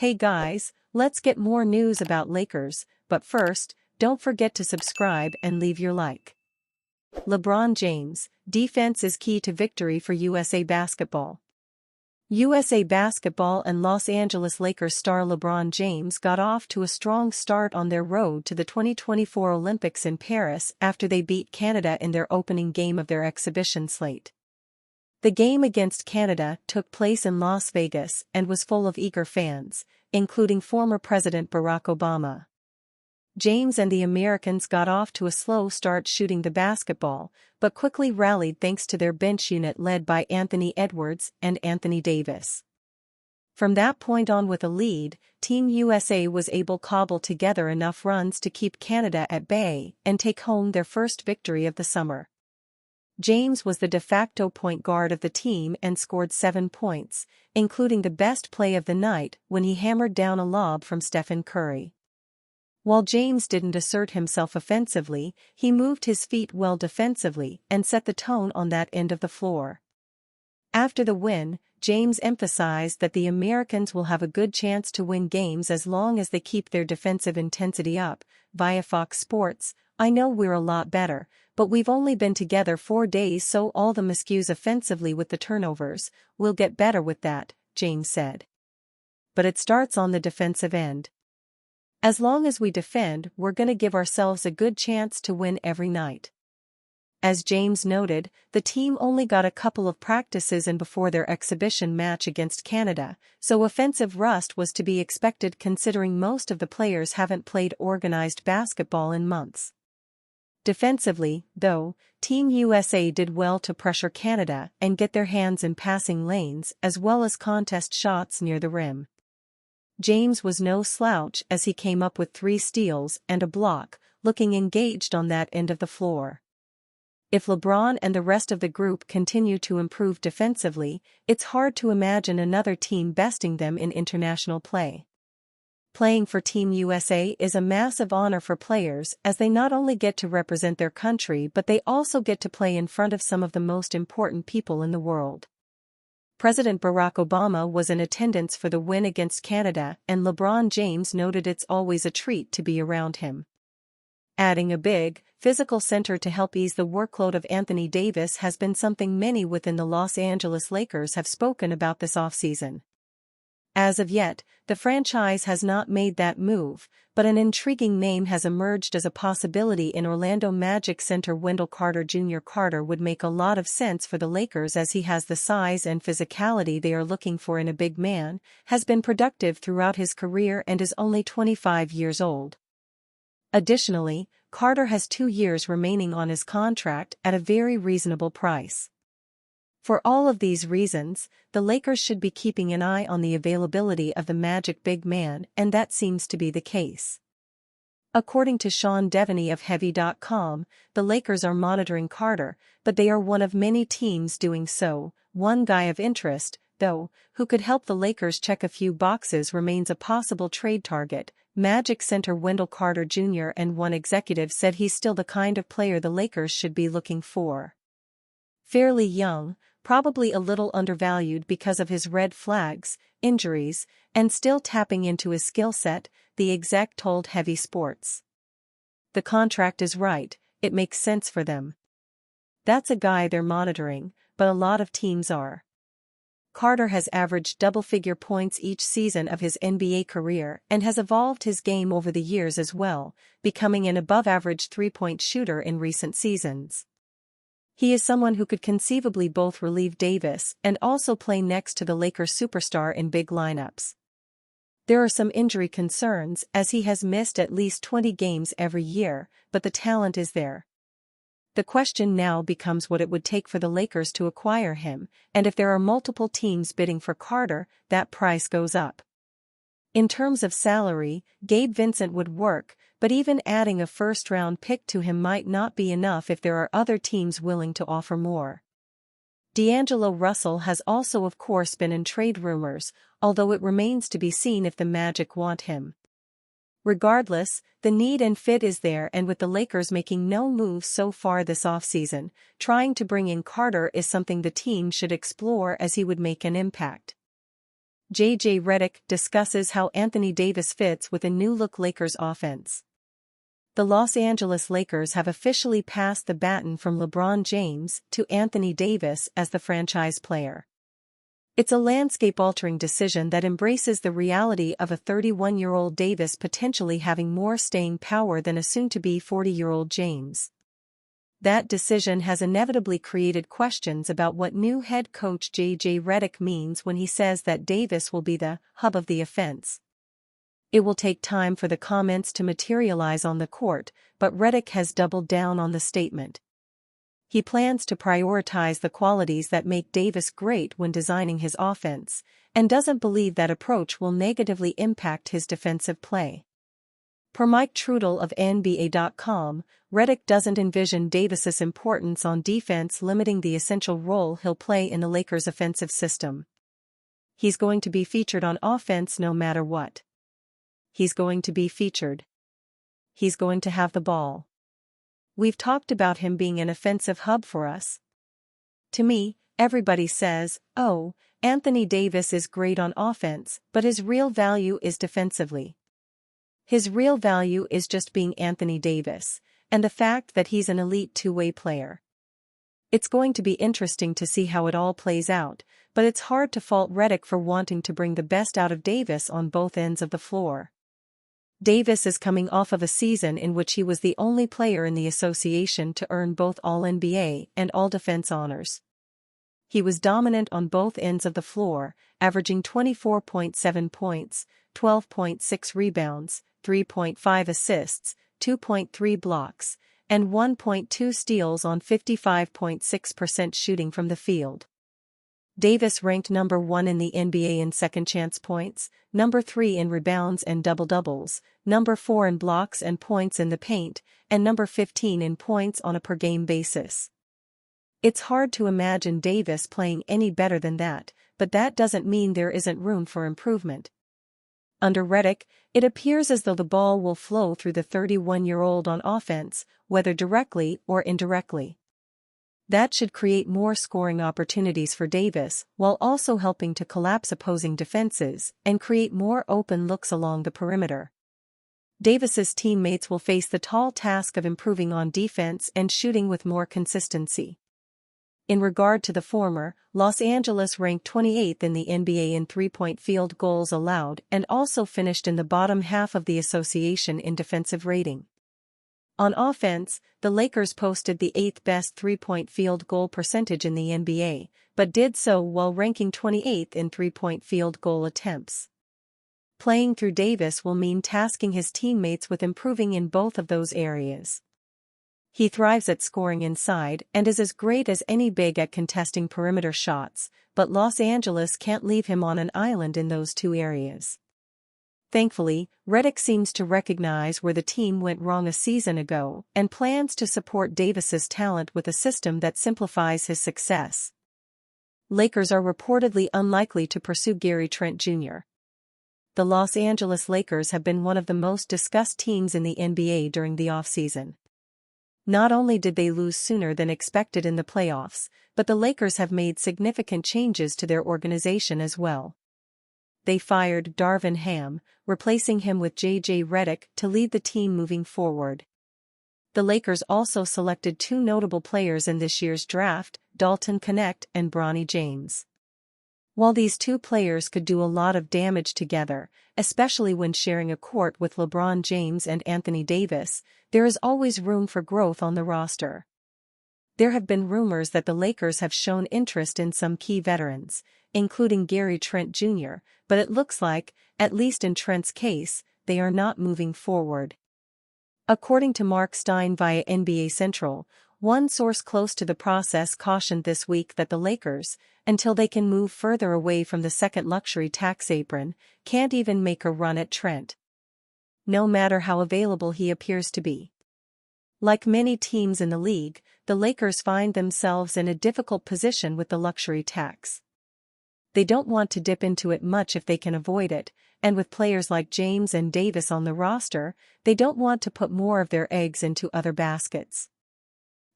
Hey guys, let's get more news about Lakers, but first, don't forget to subscribe and leave your like. LeBron James, defense is key to victory for USA Basketball. USA Basketball and Los Angeles Lakers star LeBron James got off to a strong start on their road to the 2024 Olympics in Paris after they beat Canada in their opening game of their exhibition slate. The game against Canada took place in Las Vegas and was full of eager fans, including former President Barack Obama. James and the Americans got off to a slow start shooting the basketball, but quickly rallied thanks to their bench unit led by Anthony Edwards and Anthony Davis. From that point on with a lead, Team USA was able to cobble together enough runs to keep Canada at bay and take home their first victory of the summer. James was the de facto point guard of the team and scored 7 points, including the best play of the night when he hammered down a lob from Stephen Curry. While James didn't assert himself offensively, he moved his feet well defensively and set the tone on that end of the floor. After the win, James emphasized that the Americans will have a good chance to win games as long as they keep their defensive intensity up. Via Fox Sports, "I know we're a lot better, but we've only been together 4 days, so all the miscues offensively with the turnovers, we'll get better with that," James said. "But it starts on the defensive end. As long as we defend, we're gonna give ourselves a good chance to win every night." As James noted, the team only got a couple of practices in before their exhibition match against Canada, so offensive rust was to be expected considering most of the players haven't played organized basketball in months. Defensively, though, Team USA did well to pressure Canada and get their hands in passing lanes as well as contest shots near the rim. James was no slouch as he came up with 3 steals and a block, looking engaged on that end of the floor. If LeBron and the rest of the group continue to improve defensively, it's hard to imagine another team besting them in international play. Playing for Team USA is a massive honor for players as they not only get to represent their country but they also get to play in front of some of the most important people in the world. President Barack Obama was in attendance for the win against Canada, and LeBron James noted it's always a treat to be around him. Adding a big, physical center to help ease the workload of Anthony Davis has been something many within the Los Angeles Lakers have spoken about this offseason. As of yet, the franchise has not made that move, but an intriguing name has emerged as a possibility in Orlando Magic center Wendell Carter Jr. Carter would make a lot of sense for the Lakers as he has the size and physicality they are looking for in a big man, has been productive throughout his career and is only 25 years old. Additionally, Carter has 2 years remaining on his contract at a very reasonable price. For all of these reasons, the Lakers should be keeping an eye on the availability of the Magic big man, and that seems to be the case. According to Sean Devaney of Heavy.com, the Lakers are monitoring Carter, but they are one of many teams doing so. One guy of interest, though, who could help the Lakers check a few boxes remains a possible trade target. Magic center Wendell Carter Jr. and one executive said he's still the kind of player the Lakers should be looking for. Fairly young, probably a little undervalued because of his red flags, injuries, and still tapping into his skill set, the exec told Heavy Sports. "The contract is right, it makes sense for them. That's a guy they're monitoring, but a lot of teams are." Carter has averaged double-figure points each season of his NBA career and has evolved his game over the years as well, becoming an above-average three-point shooter in recent seasons. He is someone who could conceivably both relieve Davis and also play next to the Lakers superstar in big lineups. There are some injury concerns as he has missed at least 20 games every year, but the talent is there. The question now becomes what it would take for the Lakers to acquire him, and if there are multiple teams bidding for Carter, that price goes up. In terms of salary, Gabe Vincent would work, but even adding a first-round pick to him might not be enough if there are other teams willing to offer more. D'Angelo Russell has also of course been in trade rumors, although it remains to be seen if the Magic want him. Regardless, the need and fit is there, and with the Lakers making no moves so far this offseason, trying to bring in Carter is something the team should explore as he would make an impact. J.J. Redick discusses how Anthony Davis fits with a new-look Lakers offense. The Los Angeles Lakers have officially passed the baton from LeBron James to Anthony Davis as the franchise player. It's a landscape-altering decision that embraces the reality of a 31-year-old Davis potentially having more staying power than a soon-to-be 40-year-old James. That decision has inevitably created questions about what new head coach J.J. Redick means when he says that Davis will be the hub of the offense. It will take time for the comments to materialize on the court, but Redick has doubled down on the statement. He plans to prioritize the qualities that make Davis great when designing his offense, and doesn't believe that approach will negatively impact his defensive play. Per Mike Trudell of NBA.com, Redick doesn't envision Davis's importance on defense limiting the essential role he'll play in the Lakers' offensive system. He's going to be featured on offense no matter what. He's going to be featured. He's going to have the ball. We've talked about him being an offensive hub for us. To me, everybody says, oh, Anthony Davis is great on offense, but his real value is defensively. His real value is just being Anthony Davis, and the fact that he's an elite two-way player. It's going to be interesting to see how it all plays out, but it's hard to fault Redick for wanting to bring the best out of Davis on both ends of the floor. Davis is coming off of a season in which he was the only player in the association to earn both All-NBA and All-Defense honors. He was dominant on both ends of the floor, averaging 24.7 points, 12.6 rebounds, 3.5 assists, 2.3 blocks, and 1.2 steals on 55.6% shooting from the field. Davis ranked number 1 in the NBA in second-chance points, number 3 in rebounds and double-doubles, number 4 in blocks and points in the paint, and number 15 in points on a per-game basis. It's hard to imagine Davis playing any better than that, but that doesn't mean there isn't room for improvement. Under Redick, it appears as though the ball will flow through the 31-year-old on offense, whether directly or indirectly. That should create more scoring opportunities for Davis, while also helping to collapse opposing defenses and create more open looks along the perimeter. Davis's teammates will face the tall task of improving on defense and shooting with more consistency. In regard to the former, Los Angeles ranked 28th in the NBA in three-point field goals allowed and also finished in the bottom half of the association in defensive rating. On offense, the Lakers posted the 8th best three-point field goal percentage in the NBA, but did so while ranking 28th in three-point field goal attempts. Playing through Davis will mean tasking his teammates with improving in both of those areas. He thrives at scoring inside and is as great as any big at contesting perimeter shots, but Los Angeles can't leave him on an island in those two areas. Thankfully, Redick seems to recognize where the team went wrong a season ago and plans to support Davis's talent with a system that simplifies his success. Lakers are reportedly unlikely to pursue Trent Jr. The Los Angeles Lakers have been one of the most discussed teams in the NBA during the offseason. Not only did they lose sooner than expected in the playoffs, but the Lakers have made significant changes to their organization as well. They fired Darvin Ham, replacing him with J.J. Redick to lead the team moving forward. The Lakers also selected two notable players in this year's draft, Dalton Knecht and Bronny James. While these two players could do a lot of damage together, especially when sharing a court with LeBron James and Anthony Davis, there is always room for growth on the roster. There have been rumors that the Lakers have shown interest in some key veterans, including Trent Jr., but it looks like, at least in Trent's case, they are not moving forward. According to Mark Stein via NBA Central, one source close to the process cautioned this week that the Lakers, until they can move further away from the second luxury tax apron, can't even make a run at Trent. No matter how available he appears to be. Like many teams in the league, the Lakers find themselves in a difficult position with the luxury tax. They don't want to dip into it much if they can avoid it, and with players like James and Davis on the roster, they don't want to put more of their eggs into other baskets.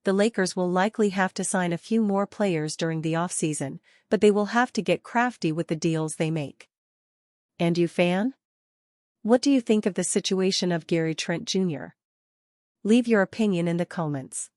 The Lakers will likely have to sign a few more players during the offseason, but they will have to get crafty with the deals they make. And you, fan? What do you think of the situation of Gary Trent Jr.? Leave your opinion in the comments.